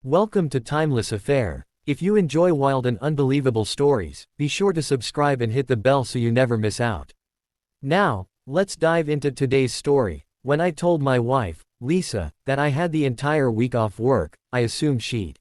Welcome to Timeless Affair. If you enjoy wild and unbelievable stories, be sure to subscribe and hit the bell so you never miss out. Now, let's dive into today's story. When I told my wife, Lisa, that I had the entire week off work, I assumed she'd.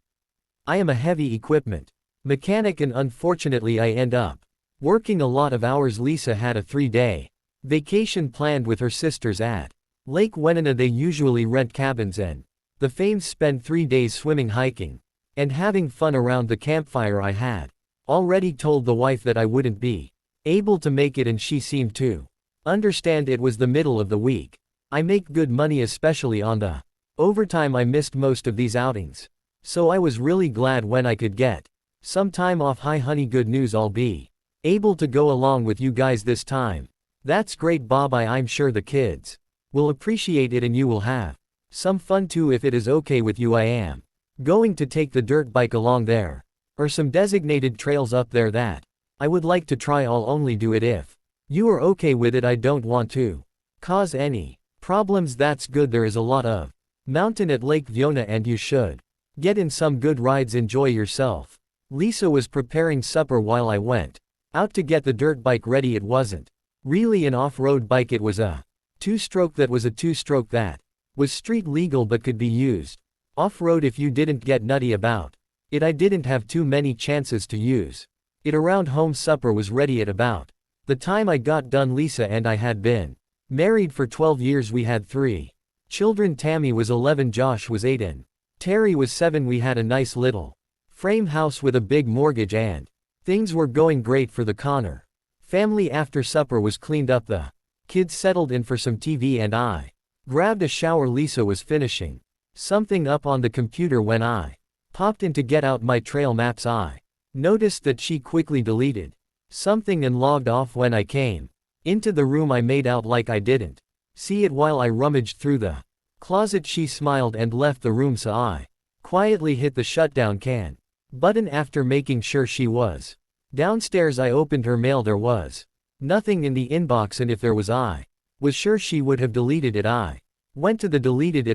I am a heavy equipment mechanic and unfortunately I end up working a lot of hours. Lisa had a 3-day vacation planned with her sisters at Lake Wenena. They usually rent cabins and the Fames spend 3 days swimming, hiking, and having fun around the campfire. I had already told the wife that I wouldn't be able to make it and she seemed to understand. It was the middle of the week. I make good money, especially on the overtime. I missed most of these outings, so I was really glad when I could get some time off. Hi honey, good news, I'll be able to go along with you guys this time. That's great Bob. I'm sure the kids will appreciate it and you will have some fun too. If it is okay with you, I am going to take the dirt bike along. There are some designated trails up there that I would like to try. I'll only do it if you are okay with it. I don't want to cause any problems. That's good. There is a lot of mountain at Lake Viona and you should get in some good rides. Enjoy yourself. Lisa was preparing supper while I went out to get the dirt bike ready. It wasn't really an off-road bike. It was a two-stroke that was a two-stroke that was street legal but could be used off-road if you didn't get nutty about it. I didn't have too many chances to use it around home. Supper was ready at about the time I got done. Lisa and I had been married for 12 years. We had 3 children. Tammy was 11, Josh was 8 and Terry was 7. We had a nice little frame house with a big mortgage and things were going great for the Connor family. After supper was cleaned up, the kids settled in for some TV and I grabbed a shower. Lisa was finishing something up on the computer when I popped in to get out my trail maps. I noticed that she quickly deleted something and logged off. When I came into the room, I made out like I didn't see it while I rummaged through the closet. She smiled and left the room, so I quietly hit the shutdown can button. After making sure she was downstairs, I opened her mail. There was nothing in the inbox, and if there was, I was sure she would have deleted it. I went to the deleted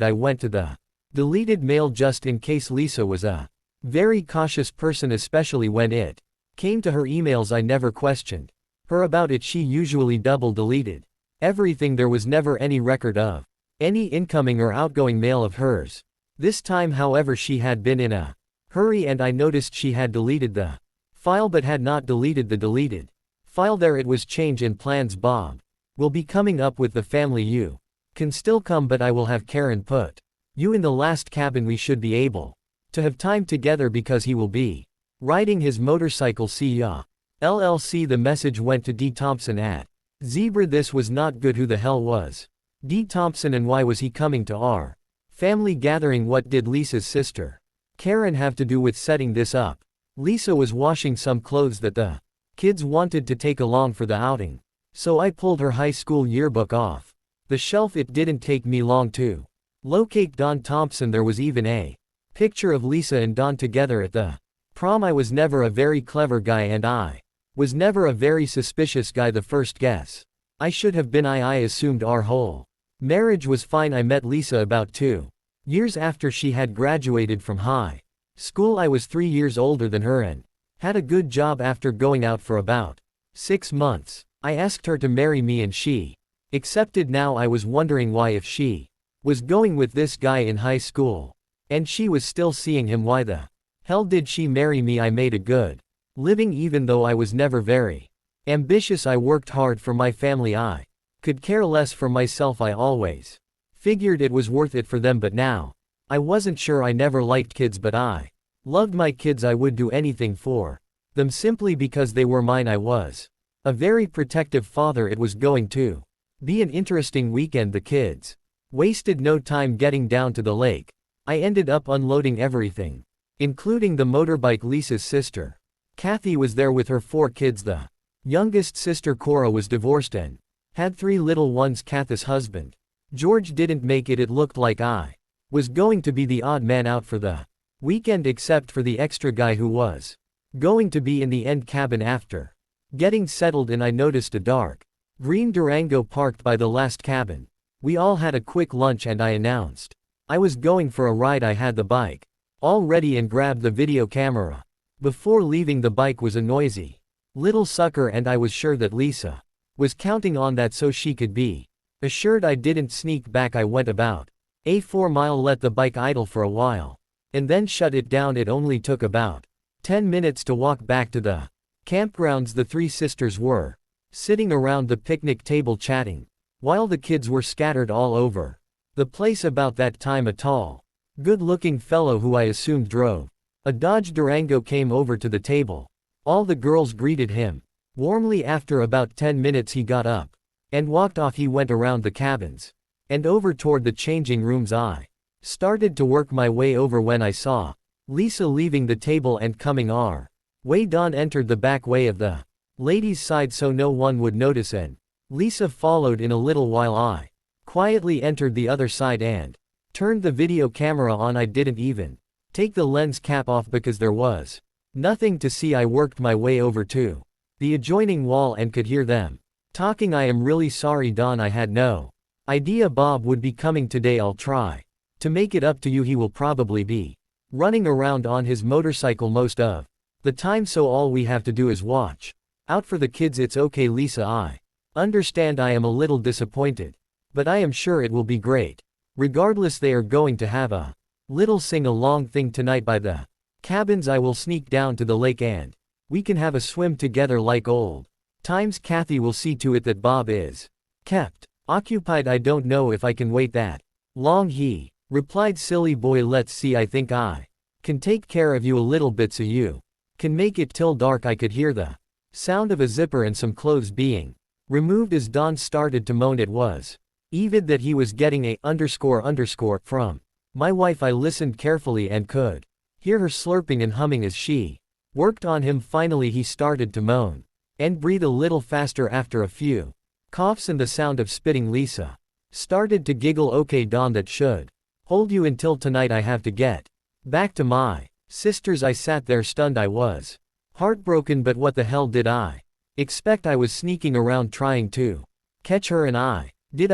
mail just in case. Lisa was a very cautious person, especially when it came to her emails. I never questioned her about it. She usually double deleted everything. There was never any record of any incoming or outgoing mail of hers. This time, however, she had been in a hurry and I noticed she had deleted the file but had not deleted the deleted file. There it was. Change in plans. Bob will be coming up with the family. You can still come, but I will have Karen put you in the last cabin. We should be able to have time together because he will be riding his motorcycle. See ya. LLC. The message went to D. Thompson at Zebra. This was not good. Who the hell was D. Thompson and why was he coming to our family gathering? What did Lisa's sister Karen have to do with setting this up? Lisa was washing some clothes that the kids wanted to take along for the outing, so I pulled her high school yearbook off the shelf. It didn't take me long to locate Don Thompson. There was even a picture of Lisa and Don together at the prom. I was never a very clever guy and I was never a very suspicious guy. The first guess I should have been. I assumed our whole marriage was fine. I met Lisa about 2 years after she had graduated from high school. I was 3 years older than her and had a good job. After going out for about 6 months, I asked her to marry me and she accepted. Now I was wondering why, if she was going with this guy in high school and she was still seeing him, why the hell did she marry me? I made a good living even though I was never very ambitious. I worked hard for my family. I could care less for myself. I always figured it was worth it for them, but now I wasn't sure. I never liked kids, but I loved my kids. I would do anything for them simply because they were mine. I was a very protective father. It was going to be an interesting weekend. The kids wasted no time getting down to the lake. I ended up unloading everything, including the motorbike. Lisa's sister Kathy was there with her 4 kids. The youngest sister Cora was divorced and had 3 little ones. Kathy's husband George didn't make it. It looked like I was going to be the odd man out for the weekend, except for the extra guy who was going to be in the end cabin. After getting settled in, I noticed a dark green Durango parked by the last cabin. We all had a quick lunch and I announced I was going for a ride. I had the bike all ready, and grabbed the video camera. Before leaving, the bike was a noisy little sucker, and I was sure that Lisa was counting on that so she could be assured I didn't sneak back. I went about a 4-mile, let the bike idle for a while, and then shut it down. It only took about 10 minutes to walk back to the campgrounds. The three sisters were sitting around the picnic table chatting, while the kids were scattered all over the place. About that time, a tall, good-looking fellow who I assumed drove a Dodge Durango came over to the table. All the girls greeted him warmly. After about 10 minutes he got up and walked off. He went around the cabins and over toward the changing rooms. I started to work my way over when I saw Lisa leaving the table and coming our way. Dawn entered the back way of the ladies' side so no one would notice, and Lisa followed. In a little while I quietly entered the other side and turned the video camera on. I didn't even take the lens cap off because there was nothing to see. I worked my way over to the adjoining wall and could hear them talking. I am really sorry, Dawn. I had no idea Bob would be coming today. I'll try to make it up to you. He will probably be running around on his motorcycle most of the time, so all we have to do is watch out for the kids. It's okay, Lisa. I understand. I am a little disappointed, but I am sure it will be great. Regardless, they are going to have a little sing-along thing tonight by the cabins. I will sneak down to the lake and we can have a swim together like old times. Kathy will see to it that Bob is kept occupied. I don't know if I can wait that long, he replied. Silly boy, let's see. I think I can take care of you a little bit so you can make it till dark. I could hear the sound of a zipper and some clothes being removed as Dawn started to moan. It was even that he was getting a _ from my wife. I listened carefully and could hear her slurping and humming as she worked on him. Finally he started to moan and breathe a little faster. After a few coughs and the sound of spitting, Lisa started to giggle. Okay, Dawn, that should hold you until tonight. I have to get back to my sisters. I sat there stunned. I was heartbroken, but what the hell did I expect? I was sneaking around trying to catch her, and I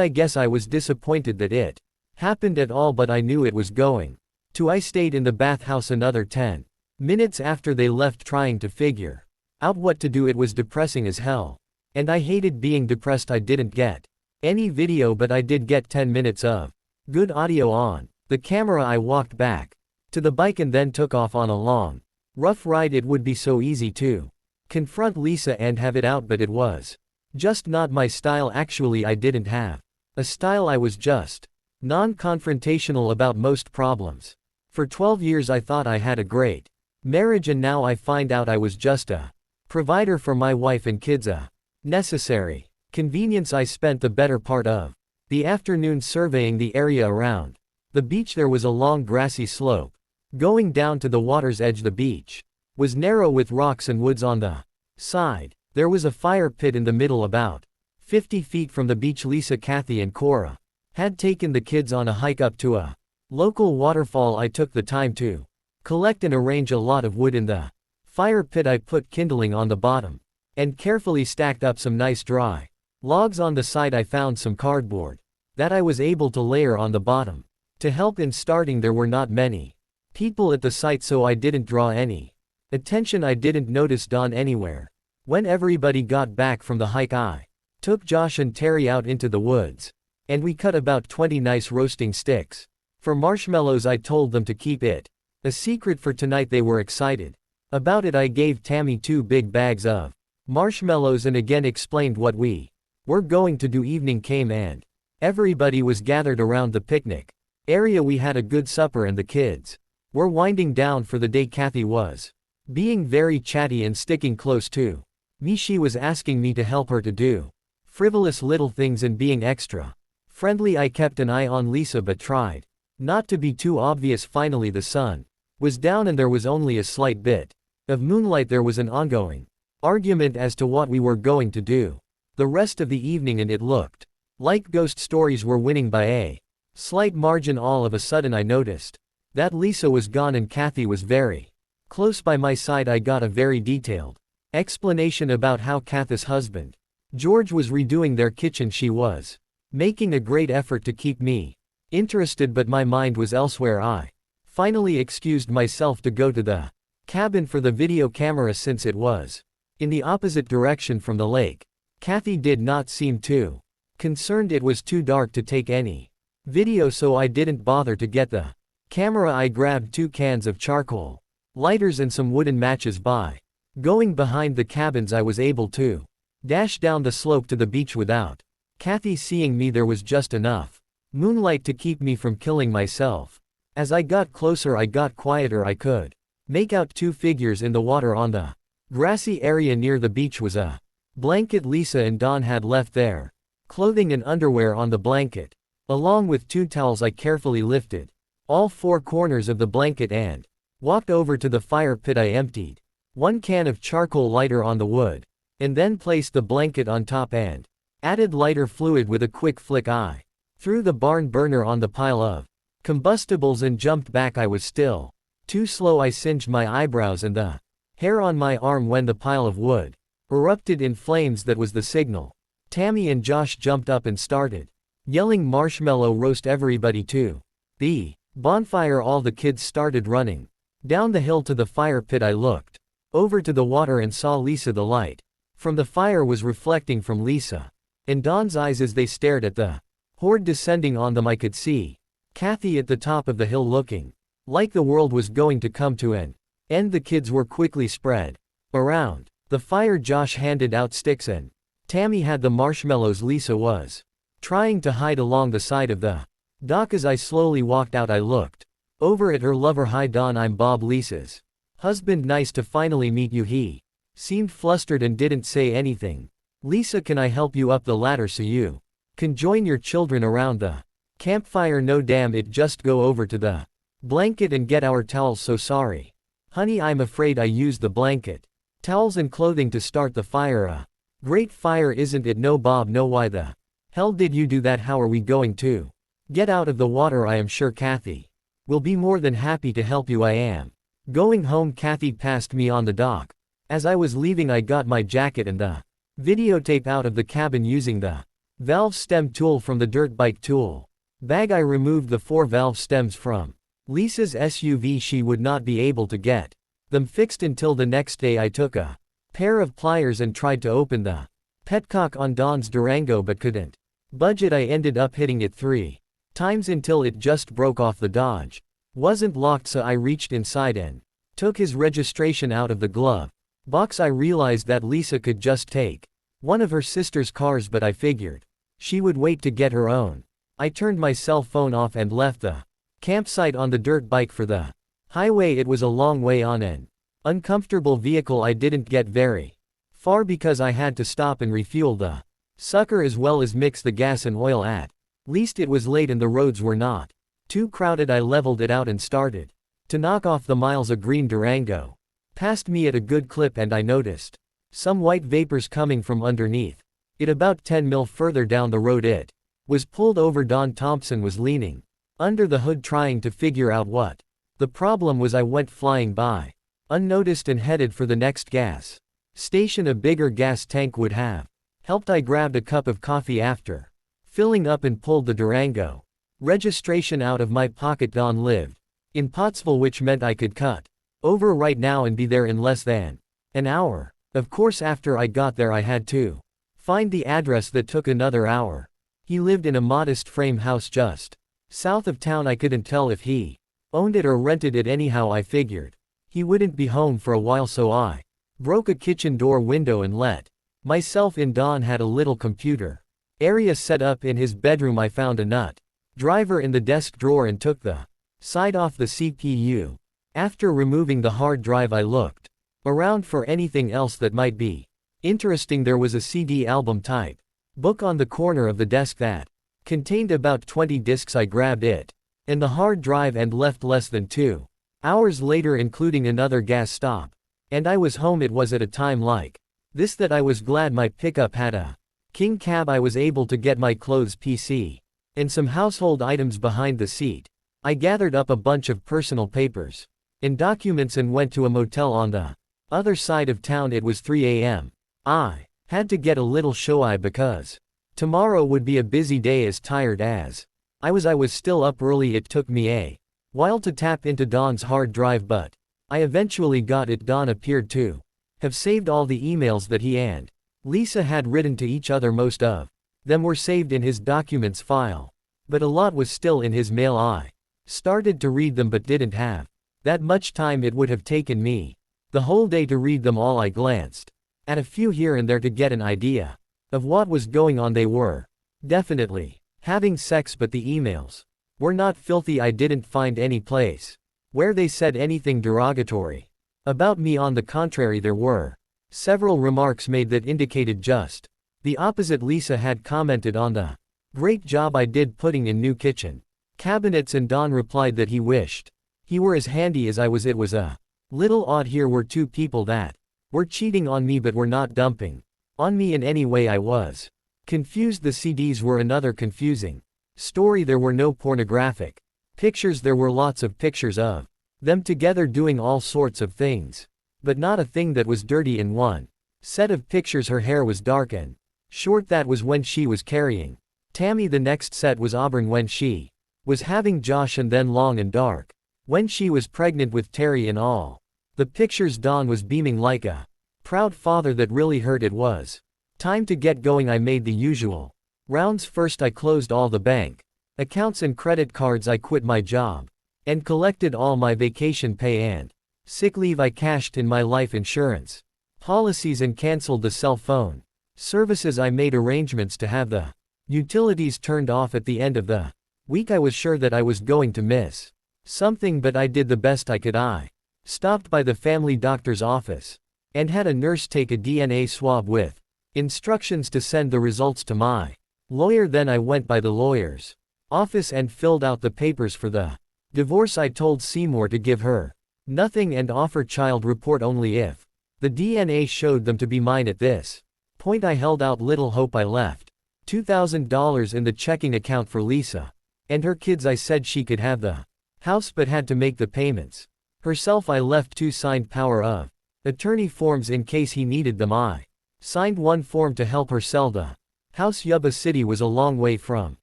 guess I was disappointed that it happened at all, but I knew it was going to. I stayed in the bathhouse another 10 minutes after they left trying to figure out what to do. It was depressing as hell, and I hated being depressed. I didn't get any video, but I did get 10 minutes of good audio on the camera. I walked back to the bike and then took off on a long, rough ride. It would be so easy to confront Lisa and have it out, but it was just not my style. Actually, I didn't have a style. I was just non-confrontational about most problems. For 12 years I thought I had a great marriage, and now I find out I was just a provider for my wife and kids, a necessary convenience. I spent the better part of the afternoon surveying the area around the beach. There was a long grassy slope going down to the water's edge. The beach was narrow with rocks and woods on the side. There was a fire pit in the middle about 50 feet from the beach. Lisa, Kathy, and Cora had taken the kids on a hike up to a local waterfall. I took the time to collect and arrange a lot of wood in the fire pit. I put kindling on the bottom and carefully stacked up some nice dry logs on the side. I found some cardboard that I was able to layer on the bottom. To help in starting, there were not many people at the site, so I didn't draw any attention. I didn't notice Dawn anywhere. When everybody got back from the hike, I took Josh and Terry out into the woods, and we cut about 20 nice roasting sticks for marshmallows. I told them to keep it a secret for tonight. They were excited about it. I gave Tammy 2 big bags of marshmallows and again explained what we were going to do. Evening came and everybody was gathered around the picnic area. We had a good supper and the kids were winding down for the day. Kathy was being very chatty and sticking close to me. She was asking me to help her to do frivolous little things and being extra friendly. I kept an eye on Lisa but tried not to be too obvious. Finally the sun was down and there was only a slight bit of moonlight. There was an ongoing argument as to what we were going to do the rest of the evening, and it looked like ghost stories were winning by a slight margin. All of a sudden I noticed that Lisa was gone and Kathy was very close by my side. I got a very detailed explanation about how Kathy's husband, George, was redoing their kitchen. She was making a great effort to keep me interested, but my mind was elsewhere. I Finally excused myself to go to the cabin for the video camera since it was in the opposite direction from the lake. Kathy did not seem too concerned. It was too dark to take any video, so I didn't bother to get the camera. I grabbed 2 cans of charcoal, lighters and some wooden matches. By going behind the cabins I was able to dash down the slope to the beach without Kathy seeing me. There was just enough moonlight to keep me from killing myself. As I got closer I got quieter. I could make out 2 figures in the water. On the grassy area near the beach was a blanket Lisa and Don had left their clothing and underwear on the blanket, along with 2 towels. I carefully lifted all 4 corners of the blanket and walked over to the fire pit. I emptied 1 can of charcoal lighter on the wood, and then placed the blanket on top and added lighter fluid. With a quick flick I threw the barn burner on the pile of combustibles and jumped back. I was still too slow. I singed my eyebrows and the hair on my arm when the pile of wood erupted in flames. That was the signal. Tammy and Josh jumped up and started yelling, "Marshmallow roast everybody to the bonfire!" All the kids started running down the hill to the fire pit. I looked over to the water and saw Lisa. The light from the fire was reflecting from Lisa and Don's eyes as they stared at the horde descending on them. I could see Kathy at the top of the hill looking like the world was going to come to an end. The kids were quickly spread around the fire. Josh handed out sticks and Tammy had the marshmallows. Lisa was trying to hide along the side of the dock. As I slowly walked out I looked over at her lover. "Hi Don, I'm Bob, Lisa's husband. Nice to finally meet you." He seemed flustered and didn't say anything. "Lisa, can I help you up the ladder so you can join your children around the campfire?" "No damn it, just go over to the blanket and get our towels." "So sorry, honey, I'm afraid I used the blanket, towels and clothing to start the fire." "A great fire, isn't it?" "No Bob, no. Why the hell did you do that? How are we going to get out of the water?" "I am sure Kathy will be more than happy to help you. I am going home." Kathy passed me on the dock. As I was leaving I got my jacket and the videotape out of the cabin using the valve stem tool from the dirt bike tool bag. I removed the 4 valve stems from Lisa's SUV. She would not be able to get them fixed until the next day. I took a pair of pliers and tried to open the petcock on Don's Durango but couldn't budge it. I ended up hitting it 3 times until it just broke off. The Dodge wasn't locked, so I reached inside and took his registration out of the glove box. I realized that Lisa could just take one of her sister's cars, but I figured she would wait to get her own. I turned my cell phone off and left the campsite on the dirt bike for the highway. It was a long way on an uncomfortable vehicle. I didn't get very far because I had to stop and refuel the sucker as well as mix the gas and oil. At least it was late and the roads were not too crowded. I leveled it out and started to knock off the miles. A green Durango passed me at a good clip and I noticed some white vapors coming from underneath it. About 10 mil further down the road it was pulled over. Don Thompson was leaning under the hood trying to figure out what the problem was. I went flying by unnoticed and headed for the next gas station. A bigger gas tank would have helped. I grabbed a cup of coffee after filling up and pulled the Durango registration out of my pocket. Don lived in Pottsville, which meant I could cut over right now and be there in less than an hour. Of course, after I got there I had to find the address. That took another hour. He lived in a modest frame house just south of town. I couldn't tell if he owned it or rented it. Anyhow, I figured he wouldn't be home for a while, so I broke a kitchen door window and let myself in. Don had a little computer area set up in his bedroom. I found a nut driver in the desk drawer and took the side off the CPU. After removing the hard drive I looked around for anything else that might be interesting. There was a CD album type book on the corner of the desk that contained about 20 discs. I grabbed it and the hard drive and left less than 2 hours later, including another gas stop, and I was home. It was at a time like this that I was glad my pickup had a king cab. I was able to get my clothes, PC, and some household items behind the seat. I gathered up a bunch of personal papers and documents and went to a motel on the other side of town. It was 3 a.m. I had to get a little show-eye because tomorrow would be a busy day. As tired as I was still up early. It took me a Wild to tap into Dawn's hard drive, but I eventually got it. Dawn appeared to have saved all the emails that he and Lisa had written to each other. Most of them were saved in his documents file, but a lot was still in his mail. I started to read them but didn't have that much time. It would have taken me the whole day to read them all. I glanced at a few here and there to get an idea of what was going on. They were definitely having sex, but the emails were not filthy. I didn't find any place where they said anything derogatory about me. On the contrary, there were several remarks made that indicated just the opposite. Lisa had commented on the great job I did putting in new kitchen cabinets, and Dawn replied that he wished he were as handy as I was. It was a little odd. Here were two people that were cheating on me but were not dumping on me in any way. I was confused. The CDs were another confusing story. There were no pornographic pictures. There were lots of pictures of them together doing all sorts of things, but not a thing that was dirty. In one set of pictures her hair was dark and short. That was when she was carrying Tammy. The next set was auburn when she was having Josh, and then long and dark when she was pregnant with Terry. In all the pictures Dawn was beaming like a proud father. That really hurt. It was time to get going. I made the usual rounds. First I closed all the bank accounts and credit cards. I quit my job and collected all my vacation pay and sick leave. I cashed in my life insurance policies and canceled the cell phone services. I made arrangements to have the utilities turned off at the end of the week. I was sure that I was going to miss something, but I did the best I could. I stopped by the family doctor's office and had a nurse take a DNA swab with instructions to send the results to my lawyer. Then I went by the lawyer's office and filled out the papers for the divorce. I told Seymour to give her nothing and offer child report only if the DNA showed them to be mine. At this point I held out little hope. I left $2,000 in the checking account for Lisa and her kids. I said she could have the house but had to make the payments herself. I left 2 signed power of attorney forms in case he needed them. I signed one form to help her sell the house. Yuba City was a long way from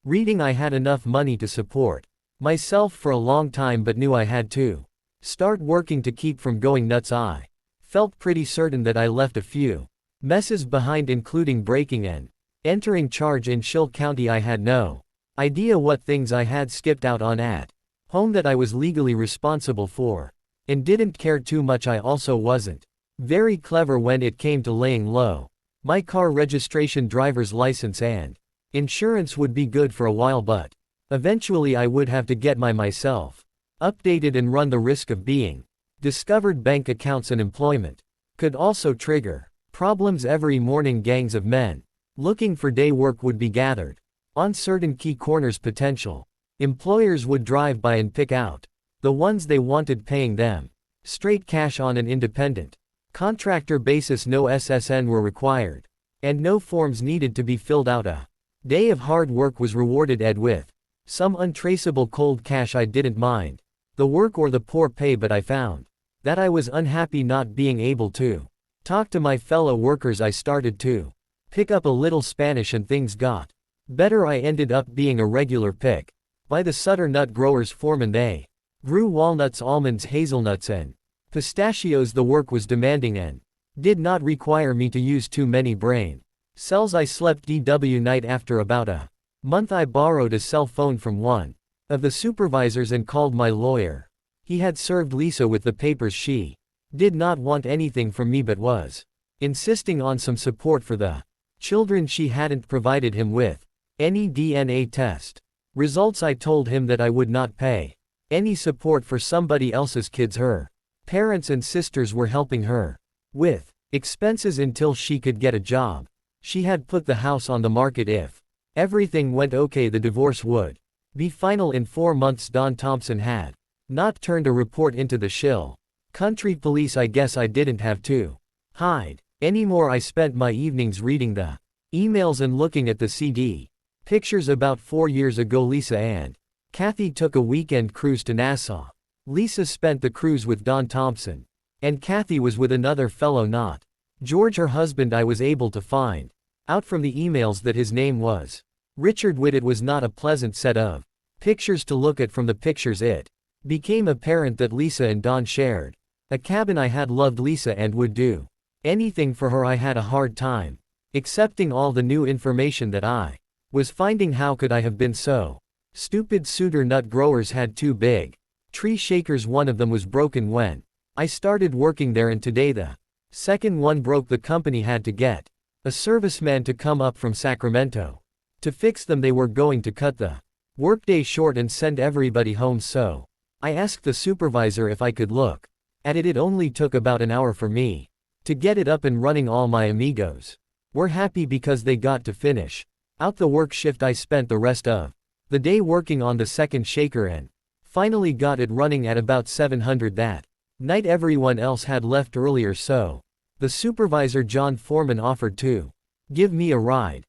reading. I had enough money to support myself for a long time but knew I had to start working to keep from going nuts. I felt pretty certain that I left a few messes behind, including breaking and entering charge in Shill County. I had no idea what things I had skipped out on at home that I was legally responsible for, and didn't care too much. I also wasn't very clever when it came to laying low. My car registration, driver's license and insurance would be good for a while, but eventually I would have to get myself updated and run the risk of being discovered. Bank accounts and employment could also trigger problems. Every morning gangs of men looking for day work would be gathered on certain key corners. Potential employers would drive by and pick out the ones they wanted, paying them straight cash on an independent contractor basis. No SSN were required, and no forms needed to be filled out. A day of hard work was rewarded with some untraceable cold cash. I didn't mind the work or the poor pay, but I found that I was unhappy not being able to talk to my fellow workers. I started to pick up a little Spanish and things got better. I ended up being a regular pick by the Sutter nut growers foreman. They grew walnuts, almonds, hazelnuts, and pistachios. The work was demanding and did not require me to use too many brain cells. I slept DW night. After about a month I borrowed a cell phone from one of the supervisors and called my lawyer. He had served Lisa with the papers. She did not want anything from me but was insisting on some support for the children. She hadn't provided him with any DNA test results. I told him that I would not pay any support for somebody else's kids. Her parents and sisters were helping her with expenses until she could get a job. She had put the house on the market. If everything went okay, the divorce would be final in 4 months. Dawn Thompson had not turned a report into the Shill Country Police. I guess I didn't have to hide anymore. I spent my evenings reading the emails and looking at the CD pictures. About 4 years ago, Lisa and Kathy took a weekend cruise to Nassau. Lisa spent the cruise with Dawn Thompson, and Kathy was with another fellow, not George, her husband. I was able to find out from the emails that his name was Richard Witt. It was not a pleasant set of pictures to look at. From the pictures it Became apparent that Lisa and Don shared a cabin. I had loved Lisa and would do anything for her. I had a hard time accepting all the new information that I was finding. How could I have been so stupid? Suitor nut growers had two big tree shakers. One of them was broken when I started working there, and today the second one broke. The company had to get a serviceman to come up from Sacramento to fix them. They were going to cut the workday short and send everybody home, so I asked the supervisor if I could look at it. It only took about an hour for me to get it up and running. All my amigos were happy because they got to finish out the work shift. I spent the rest of the day working on the second shaker and finally got it running at about 700 that night. Everyone else had left earlier, so the supervisor, John Foreman, offered to give me a ride.